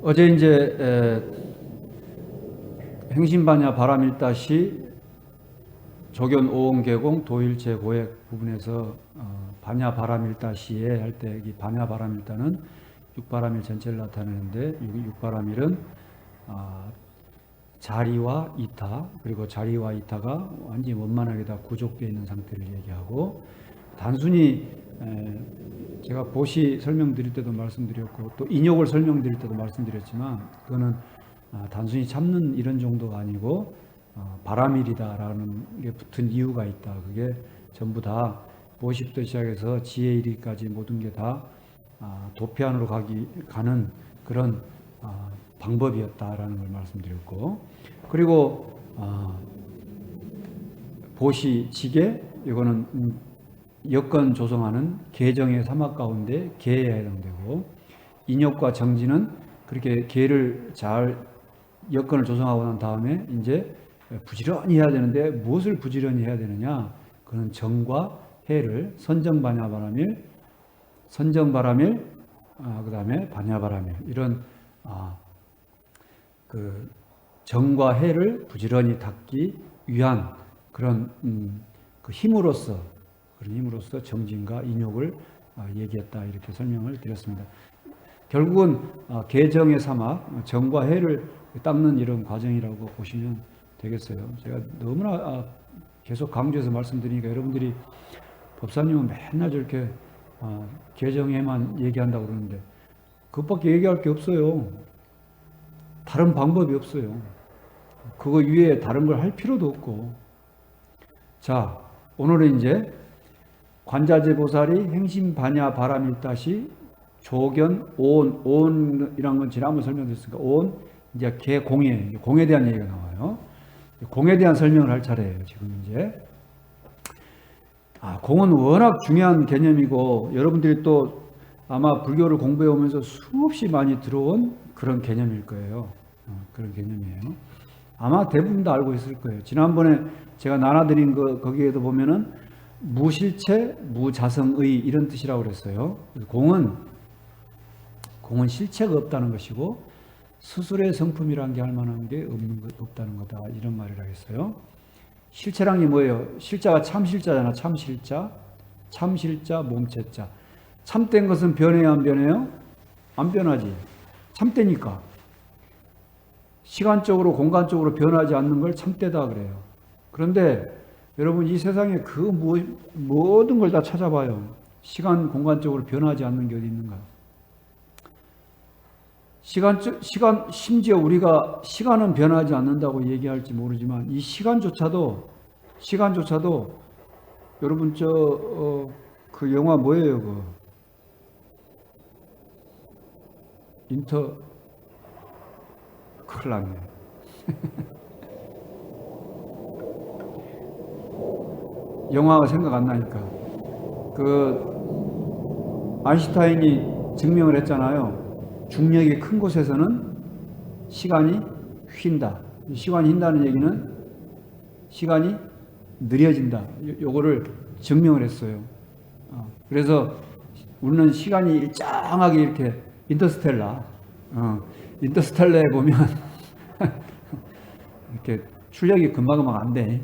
어제 이제 행신반야 바람일다시 조견 오온계공 도일제 고액 부분에서 반야 바람일다시에 할 때 이 반야 바람일다는 육바람일 전체를 나타내는데 육바람일은 자리와 이타, 그리고 자리와 이타가 완전히 원만하게 다 구족되어 있는 상태를 얘기하고, 단순히 제가 보시 설명드릴 때도 말씀드렸고 또 인욕을 설명드릴 때도 말씀드렸지만, 그거는 단순히 참는 이런 정도가 아니고 바람일이다라는 게 붙은 이유가 있다. 그게 전부 다 보시부터 시작해서 지혜 이르기까지 모든 게 다 도피안으로 가는 그런 방법이었다라는 걸 말씀드렸고, 그리고 보시 지계, 이거는 여건 조성하는 계정의 사막 가운데 계에 해당되고, 인욕과 정지는 그렇게 계를 잘 여건을 조성하고 난 다음에 이제 부지런히 해야 되는데, 무엇을 부지런히 해야 되느냐? 그는 정과 해를 선정반야바람일, 선정바람일, 그 다음에 반야바람일, 이런 그 정과 해를 부지런히 닦기 위한 그런 그 힘으로서, 그런 힘으로서 정진과 인욕을 얘기했다, 이렇게 설명을 드렸습니다. 결국은 계정의 사막, 정과 해를 닦는 이런 과정이라고 보시면 되겠어요. 제가 너무나 계속 강조해서 말씀드리니까 여러분들이 법사님은 맨날 저렇게 계정에만 얘기한다고 그러는데 그것밖에 얘기할 게 없어요. 다른 방법이 없어요. 그거 위에 다른 걸 할 필요도 없고. 자, 오늘은 이제 관자재 보살이 행신반야 바람일다시 조견 오온이란 건 지난번 설명드렸으니까 오온, 이제 공에 대한 얘기가 나와요. 공에 대한 설명을 할 차례예요, 지금 이제. 공은 워낙 중요한 개념이고, 여러분들이 또 아마 불교를 공부해 오면서 수없이 많이 들어온 그런 개념일 거예요. 그런 개념이에요. 아마 대부분 다 알고 있을 거예요. 지난번에 제가 나눠드린 거기에도 보면은 무실체, 무자성의 이런 뜻이라고 그랬어요. 공은 실체가 없다는 것이고, 스스로의 성품이란 게 할 만한 게 없다는 거다, 이런 말이라 했어요. 실체란 게 뭐예요? 실자가 참실자잖아. 참실자, 몸체자. 참된 것은 변해요, 안 변해요? 안 변하지. 참되니까. 시간적으로, 공간적으로 변하지 않는 걸 참되다 그래요. 그런데 여러분, 이 세상에 그 모든 걸 다 찾아봐요. 시간, 공간적으로 변하지 않는 게 어디 있는가? 심지어 우리가 시간은 변하지 않는다고 얘기할지 모르지만, 이 시간조차도 여러분, 그 영화 뭐예요? 큰일 났네. 영화가 생각 안 나니까. 아인슈타인이 증명을 했잖아요. 중력이 큰 곳에서는 시간이 휜다. 시간이 휜다는 얘기는 시간이 느려진다. 요거를 증명을 했어요. 그래서 우리는 시간이 일정하게 이렇게 인터스텔라에 보면 이렇게 출력이 금방금방 안 돼.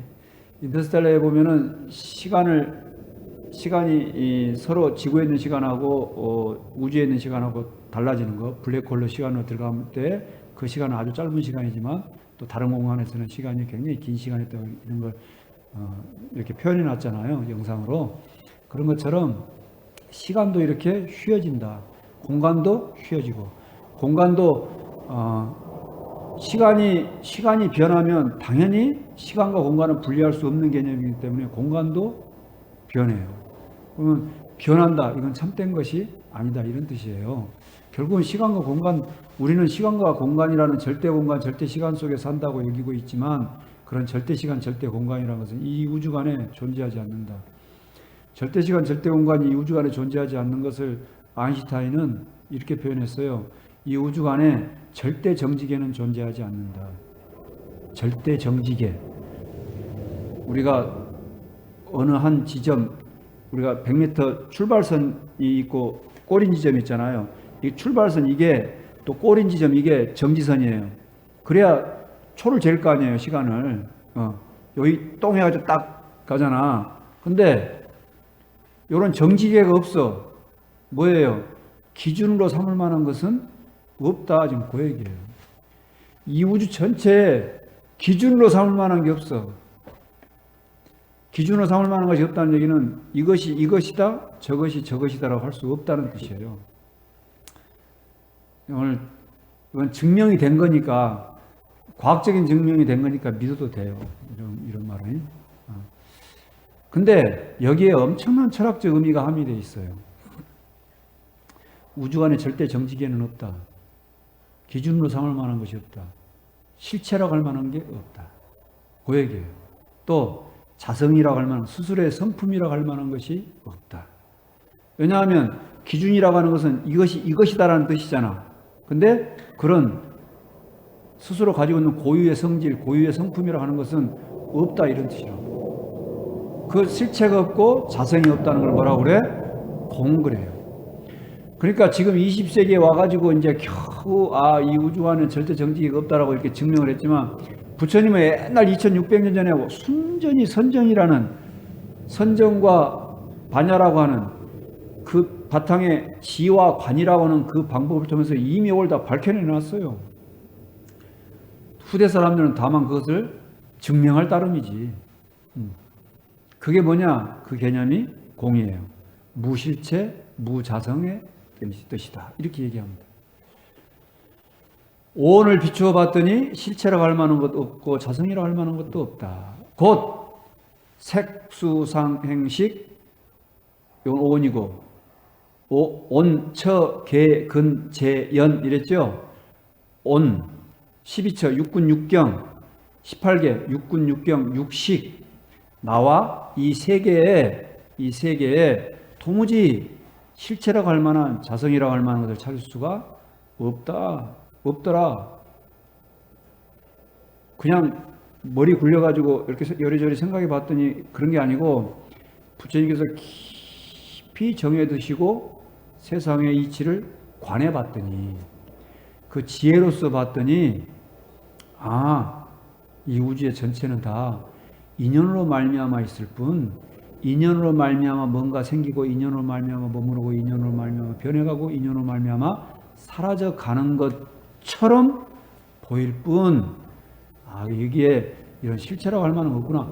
인터스텔라에 보면은 시간이 서로 지구에 있는 시간하고 우주에 있는 시간하고 달라지는 거, 블랙홀로 시간으로 들어갈 때 그 시간은 아주 짧은 시간이지만 또 다른 공간에서는 시간이 굉장히 긴 시간이다, 이런 걸 이렇게 표현해 놨잖아요, 영상으로. 그런 것처럼 시간도 이렇게 휘어진다. 공간도 휘어지고, 공간도 시간이 변하면 당연히 시간과 공간은 분리할 수 없는 개념이기 때문에 공간도 변해요. 그러면 변한다, 이건 참된 것이 아니다, 이런 뜻이에요. 결국은 시간과 공간, 우리는 시간과 공간이라는 절대 공간, 절대 시간 속에 산다고 여기고 있지만, 그런 절대 시간, 절대 공간이라는 것은 이 우주 안에 존재하지 않는다. 절대 시간, 절대 공간이 이 우주 안에 존재하지 않는 것을 아인슈타인은 이렇게 표현했어요. 이 우주 안에 절대 정지계는 존재하지 않는다. 절대 정지계. 우리가 어느 한 지점, 우리가 100m 출발선이 있고 꼬린 지점 있잖아요. 이 출발선 이게 또 꼬린 지점 이게 정지선이에요. 그래야 초를 잴 거 아니에요, 시간을. 여기 똥 해가지고 딱 가잖아. 근데 요런 정지계가 없어. 뭐예요? 기준으로 삼을 만한 것은 없다. 지금 그 얘기예요. 이 우주 전체에 기준으로 삼을 만한 게 없어. 기준으로 삼을 만한 것이 없다는 얘기는 이것이 이것이다, 저것이 저것이다라고 할 수 없다는 뜻이에요. 오늘 이건 증명이 된 거니까, 과학적인 증명이 된 거니까 믿어도 돼요. 이런 말은. 근데 여기에 엄청난 철학적 의미가 함유되어 있어요. 우주 안에 절대 정지계는 없다. 기준으로 삼을 만한 것이 없다. 실체라고 할 만한 게 없다. 그 얘기예요. 또 자성이라고 할 만한, 스스로의 성품이라고 할 만한 것이 없다. 왜냐하면 기준이라고 하는 것은 이것이 이것이다라는 뜻이잖아. 근데 그런 스스로 가지고 있는 고유의 성질, 고유의 성품이라고 하는 것은 없다, 이런 뜻이라고. 그 실체가 없고 자성이 없다는 걸 뭐라고 그래? 공그래요. 그러니까 지금 20세기에 와가지고 이제 겨우 이 우주 안에 절대 정지기가 없다라고 이렇게 증명을 했지만, 부처님은 옛날 2600년 전에 순전히 선정이라는, 선정과 반야라고 하는 그 바탕에 지와 관이라고 하는 그 방법을 통해서 이미 이걸 다 밝혀내놨어요. 후대 사람들은 다만 그것을 증명할 따름이지. 그게 뭐냐? 그 개념이 공이에요. 무실체, 무자성의 뜻이다. 이렇게 얘기합니다. 오온을 비추어 봤더니 실체라고 할 만한 것도 없고 자성이라고 할 만한 것도 없다. 곧 색수상행식, 이건 오온이고, 온, 처, 개, 근, 재, 연 이랬죠? 온, 12처, 육군, 육경, 18개, 육군, 육경, 육식, 나와 이 세 개에 도무지 실체라고 할 만한, 자성이라고 할 만한 것을 찾을 수가 없더라. 그냥 머리 굴려가지고 이렇게 요리조리 생각해 봤더니 그런 게 아니고, 부처님께서 깊이 정해 두시고 세상의 이치를 관해 봤더니, 그 지혜로서 봤더니, 이 우주의 전체는 다 인연으로 말미암아 있을 뿐, 인연으로 말미암아 뭔가 생기고, 인연으로 말미암아 머무르고, 인연으로 말미암아 변해가고, 인연으로 말미암아 사라져 가는 것처럼 보일 뿐, 여기에 이런 실체라고 할 만한 거 없구나,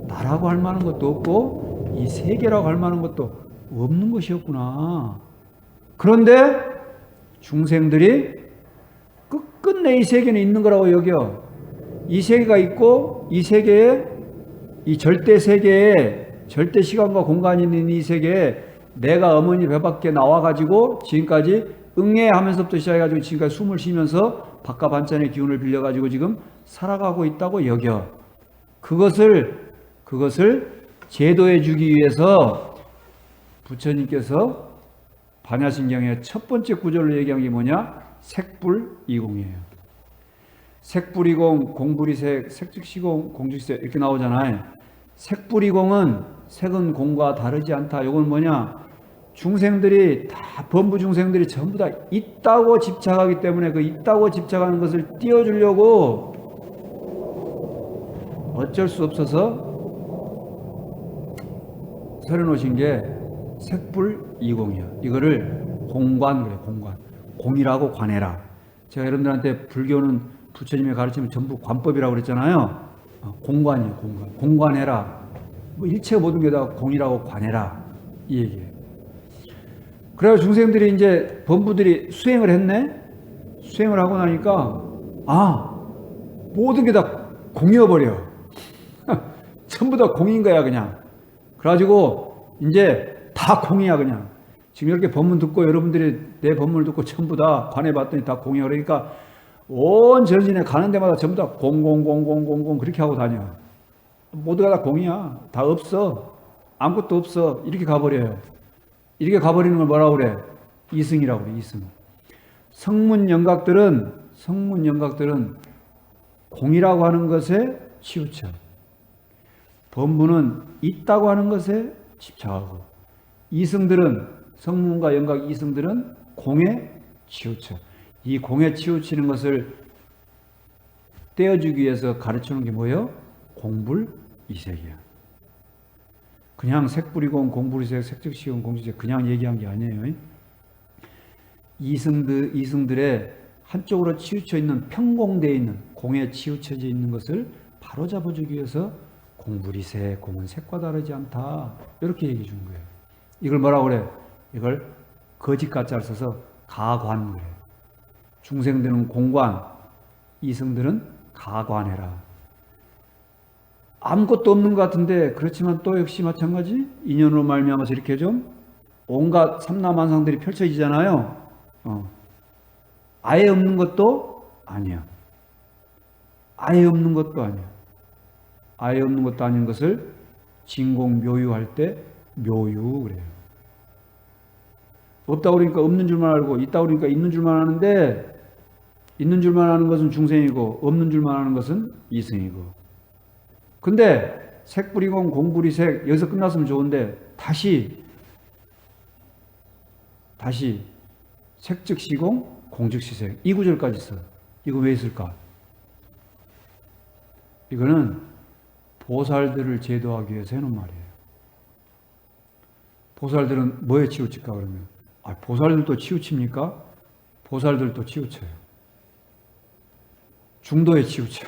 나라고 할 만한 것도 없고 이 세계라고 할 만한 것도 없는 것이었구나. 그런데 중생들이 끝끝내 이 세계는 있는 거라고 여겨. 이 세계가 있고, 이 세계에, 이 절대 세계에, 절대 시간과 공간이 있는 이 세계에 내가 어머니 배 밖에 나와가지고 지금까지 응애하면서부터 시작해가지고 지금까지 숨을 쉬면서 바깥 반찬의 기운을 빌려가지고 지금 살아가고 있다고 여겨. 그것을 제도해 주기 위해서 부처님께서 반야심경의 첫 번째 구절로 얘기한 게 뭐냐? 색불이공이에요. 색불이공, 공불이색, 색즉시공, 공즉색 이렇게 나오잖아요. 색불이공은 색은 공과 다르지 않다. 이건 뭐냐? 중생들이 다, 범부 중생들이 전부 다 있다고 집착하기 때문에 그 있다고 집착하는 것을 띄워주려고 어쩔 수 없어서 서려놓으신 게 색불이공이야. 이거를 공관 그래, 공관. 공이라고 관해라. 제가 여러분들한테 불교는 부처님의 가르침은 전부 관법이라고 그랬잖아요. 공관이에요, 공관. 공관해라. 뭐 일체 모든 게 다 공이라고 관해라. 이 얘기예요. 그래서 중생들이 이제 범부들이 수행을 했네? 수행을 하고 나니까, 모든 게 다 공이어버려. 전부 다 공인 거야, 그냥. 그래가지고, 이제 다 공이야, 그냥. 지금 이렇게 법문 듣고 여러분들이 내 법문을 듣고 전부 다 관해봤더니 다 공이야. 그러니까 온 전신에 가는 데마다 전부 다 공공공공공공 그렇게 하고 다녀. 모두가 다 공이야. 다 없어. 아무것도 없어. 이렇게 가버려요. 이렇게 가버리는 걸 뭐라고 그래? 이승이라고 그래, 이승. 성문 영각들은 공이라고 하는 것에 치우쳐. 범부는 있다고 하는 것에 집착하고, 이승들은 성문과 영각 이승들은 공에 치우쳐. 이 공에 치우치는 것을 떼어주기 위해서 가르치는 게 뭐예요? 공불이색이야. 그냥 색불이공, 공불이색, 색즉시공, 공직색 그냥 얘기한 게 아니에요. 이승들의 한쪽으로 치우쳐 있는 평공되어 있는 공에 치우쳐져 있는 것을 바로 잡아주기 위해서 공불이색, 공은 색과 다르지 않다. 이렇게 얘기해 주는 거예요. 이걸 뭐라고 그래? 이걸 거짓 가짜를 써서 가관 그래. 중생들은 공관, 이승들은 가관해라. 아무것도 없는 것 같은데 그렇지만 또 역시 마찬가지 인연으로 말미암아서 이렇게 좀 온갖 삼라만상들이 펼쳐지잖아요. 아예 없는 것도 아니야. 아예 없는 것도 아니야. 아예 없는 것도 아닌 것을 진공묘유할 때 묘유 그래요. 없다고 그러니까 없는 줄만 알고 있다고 그러니까 있는 줄만 아는데 있는 줄만 아는 것은 중생이고 없는 줄만 아는 것은 이승이고. 근데 색불이공 공불이색 여기서 끝났으면 좋은데 다시 색즉시공 공즉시색 이 구절까지 있어. 이거 왜 있을까? 이거는 보살들을 제도하기 위해서 해놓은 말이에요. 보살들은 뭐에 치우칠까 그러면? 보살들도 치우칩니까? 보살들도 치우쳐요. 중도에 치우쳐.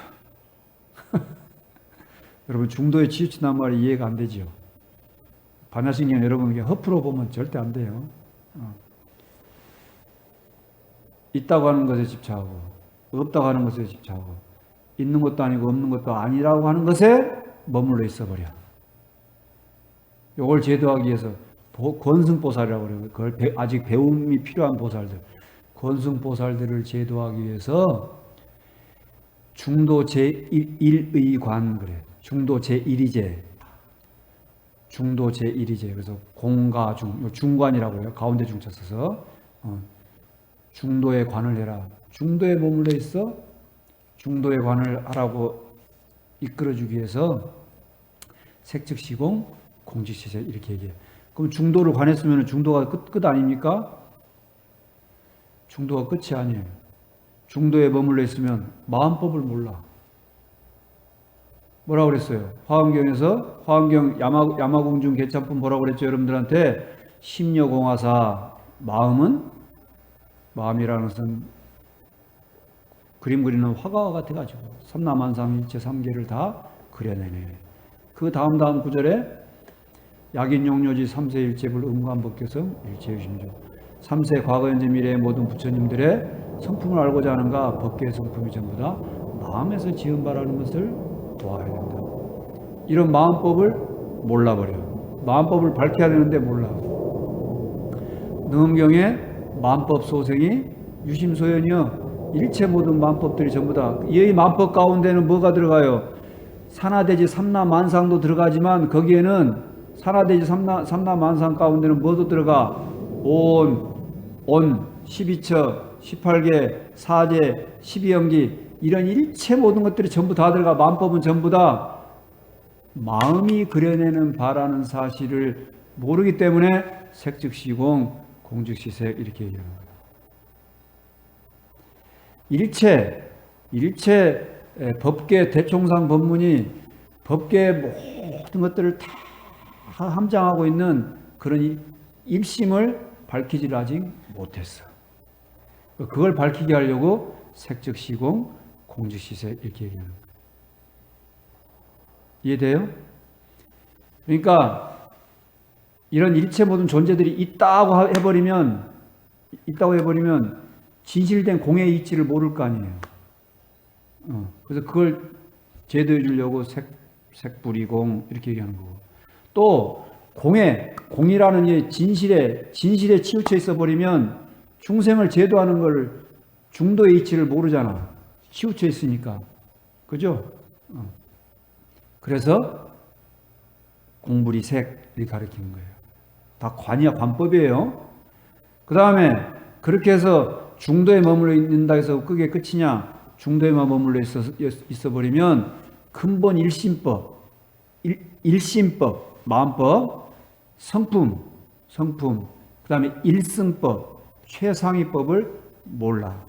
여러분 중도에 치우친단 말이 이해가 안 되죠. 반야신경 여러분 허프로 보면 절대 안 돼요. 있다고 하는 것에 집착하고 없다고 하는 것에 집착하고 있는 것도 아니고 없는 것도 아니라고 하는 것에 머물러 있어버려. 이걸 제도하기 위해서 권승보살이라고 그래요. 그걸 아직 배움이 필요한 보살들. 권승보살들을 제도하기 위해서 중도 제1의 관 그래. 중도 제1이제. 중도 제1이제. 그래서 공가중, 중관이라고 해요. 가운데 중자 써서. 중도에 관을 해라. 중도에 머물러 있어. 중도에 관을 하라고 이끌어주기 위해서 색즉시공, 공직시색 이렇게 얘기해요. 그럼 중도를 관했으면 중도가 끝 아닙니까? 중도가 끝이 아니에요. 중도에 머물러 있으면 마음법을 몰라. 뭐라고 그랬어요? 화엄경에서 화엄경 야마공중 개참품 뭐라고 그랬죠? 여러분들한테 심려공화사 마음이라는 것은 그림 그리는 화가와 같아가지고 삼라만상 일체 삼계를 다 그려내네. 그 다음 구절에 약인용료지 삼세일체불 음관법계성 일체유심조 삼세 과거 현재 미래의 모든 부처님들의 성품을 알고자 하는가 법계의 성품이 전부 다 마음에서 지은 바라는 것을 도와야 된다. 이런 마음법을 몰라버려. 마음법을 밝혀야 되는데 몰라. 능엄경에 마음법 소생이 유심소연이여 일체 모든 마음법들이 전부 다 이 마음법 가운데는 뭐가 들어가요? 산하대지 삼라만상도 들어가지만 거기에는 산하대지 삼라만상 가운데는 뭐도 들어가? 온, 12처, 18개, 사제, 12연기 이런 일체 모든 것들이 전부 다 들어가. 마음법은 전부 다 마음이 그려내는 바라는 사실을 모르기 때문에 색즉시공, 공즉시색 이렇게 얘기하는 거예요. 일체 법계 대총상 법문이 법계의 모든 것들을 다 함장하고 있는 그런 입심을 밝히지를 아직 못했어. 그걸 밝히게 하려고 색즉시공, 공즉시색 이렇게 얘기하는 거예요. 이해돼요? 그러니까 이런 일체 모든 존재들이 있다고 해버리면 진실된 공의 이치를 모를 거 아니에요. 그래서 그걸 제도해 주려고 색불이공 이렇게 얘기하는 거고. 또 공이라는 이 진실에 치우쳐 있어 버리면 중생을 제도하는 걸 중도의 이치를 모르잖아. 치우쳐 있으니까. 그죠? 그래서 공불이색을 가르치는 거예요. 다 관이야, 관법이에요. 그 다음에 그렇게 해서 중도에 머물러 있는다 해서 그게 끝이냐? 중도에만 머물러 있어 버리면 근본 일심법, 마음법, 성품, 그 다음에 1승법, 최상위법을 몰라.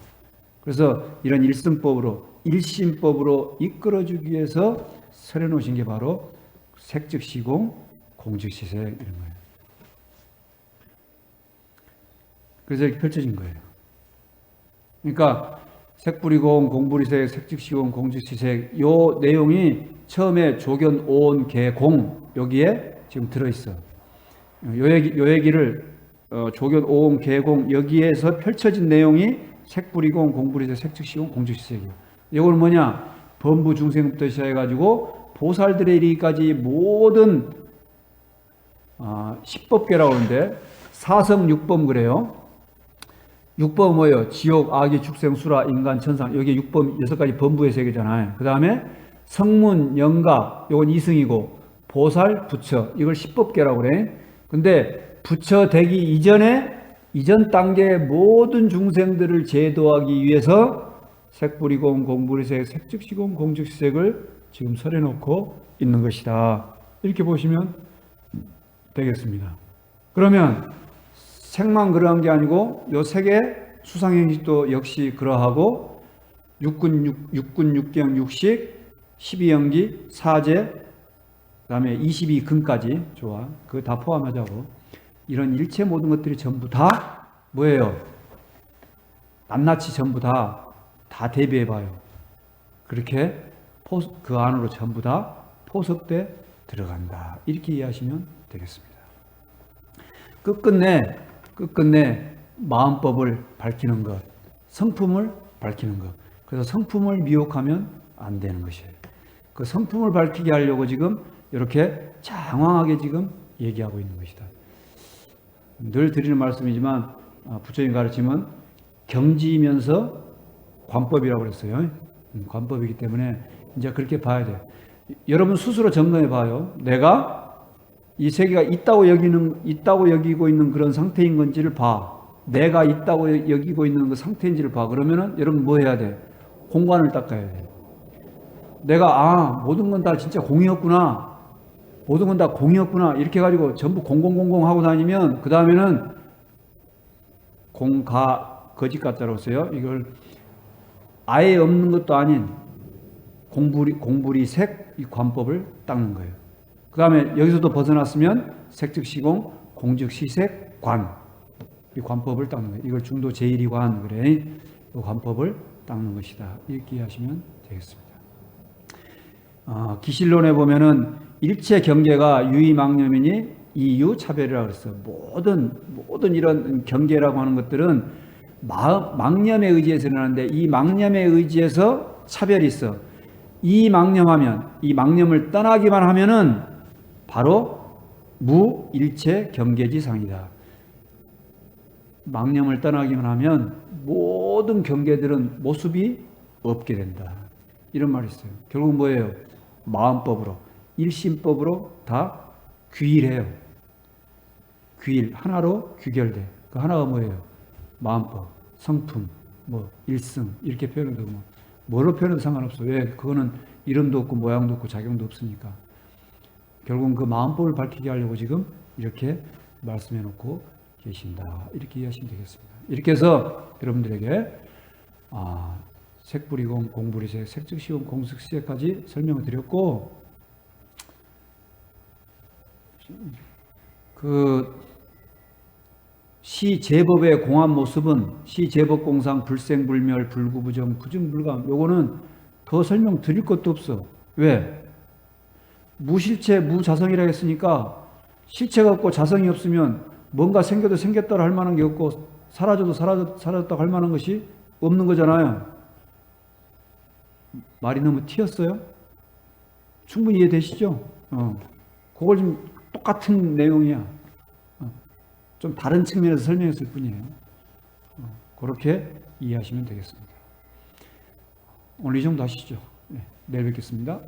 그래서 이런 1승법으로, 1심법으로 이끌어주기 위해서 설해놓으신 게 바로 색즉시공, 공즉시색 이런 거예요. 그래서 이렇게 펼쳐진 거예요. 그러니까 색불이공, 공불이색, 색즉시공, 공즉시색 요 내용이 처음에 조견, 오온, 개, 공 여기에 지금 들어있어. 요 얘기를 조견, 오온, 개, 공 여기에서 펼쳐진 내용이 색불이공, 공불이색, 색즉시공, 공즉시색이에요. 이건 뭐냐? 범부 중생부터 시작해가지고 보살들에 이르기까지 모든 10법계라고 하는데 사성 6범 그래요. 6범은 뭐예요? 지옥, 악의, 축생, 수라, 인간, 천상 여기 6범 6가지 범부의 세계잖아요. 그 다음에 성문, 영각 요건 2승이고 보살, 부처 이걸 10법계라고 그래. 근데 부처 되기 이전 단계의 모든 중생들을 제도하기 위해서 색불이공, 공불이색, 색즉시공, 공즉시색을 지금 설해놓고 있는 것이다. 이렇게 보시면 되겠습니다. 그러면 색만 그러한 게 아니고 요 색의 수상행식도 역시 그러하고 육군, 육경, 육식, 12연기, 사제, 그 다음에 22근까지 좋아. 그거 다 포함하자고. 이런 일체 모든 것들이 전부 다 뭐예요? 낱낱이 전부 다 대비해봐요. 그렇게 그 안으로 전부 다 포섭돼 들어간다. 이렇게 이해하시면 되겠습니다. 끝끝내 마음법을 밝히는 것, 성품을 밝히는 것. 그래서 성품을 미혹하면 안 되는 것이에요. 그 성품을 밝히게 하려고 지금 이렇게 장황하게 지금 얘기하고 있는 것이다. 늘 드리는 말씀이지만 부처님 가르침은 경지이면서 관법이라고 그랬어요. 관법이기 때문에 이제 그렇게 봐야 돼요. 여러분 스스로 점검해 봐요. 내가 이 세계가 있다고 여기고 있는 그런 상태인 건지를 봐. 내가 있다고 여기고 있는 그 상태인지를 봐. 그러면은 여러분 뭐 해야 돼? 공간을 닦아야 돼. 내가 모든 건 다 진짜 공이었구나. 모든 건 다 공이었구나. 이렇게 해가지고 전부 공공공공 하고 다니면 그 다음에는 공가 거짓 가짜라고 써요. 이걸 아예 없는 것도 아닌 공불이 색 이 관법을 닦는 거예요. 그 다음에 여기서도 벗어났으면 색즉시공, 공즉시색, 관. 이 관법을 닦는 거예요. 이걸 중도 제1이관 그래. 이 관법을 닦는 것이다. 이렇게 이해하시면 되겠습니다. 기실론에 보면은 일체 경계가 유의망념이니 이유차별이라고 그랬어요. 모든 이런 경계라고 하는 것들은 망념에 의지해서 일어나는데 이 망념에 의지해서 차별이 있어. 이 망념을 떠나기만 하면은 바로 무일체 경계지상이다. 망념을 떠나기만 하면 모든 경계들은 모습이 없게 된다. 이런 말이 있어요. 결국 뭐예요? 마음법으로, 일심법으로 다 귀일해요. 귀일, 하나로 귀결돼. 그 하나가 뭐예요? 마음법, 성품, 일승 이렇게 표현되고 뭐로 표현해도 상관없어. 왜? 그거는 이름도 없고 모양도 없고 작용도 없으니까. 결국은 그 마음법을 밝히게 하려고 지금 이렇게 말씀해 놓고 계신다. 이렇게 이해하시면 되겠습니다. 이렇게 해서 여러분들에게 색불이공, 공불이색, 색즉시공, 공즉시색까지 설명을 드렸고 시제법의 공한 모습은 시제법공상 불생불멸 불구부정 부증불감 요거는 더 설명 드릴 것도 없어. 왜? 무실체 무자성이라 했으니까 실체가 없고 자성이 없으면 뭔가 생겨도 생겼다고 할 만한 게 없고 사라져도 사라졌다고 할 만한 것이 없는 거잖아요. 말이 너무 튀었어요? 충분히 이해되시죠? 그걸 좀 똑같은 내용이야. 좀 다른 측면에서 설명했을 뿐이에요. 그렇게 이해하시면 되겠습니다. 오늘 이 정도 하시죠. 네, 내일 뵙겠습니다.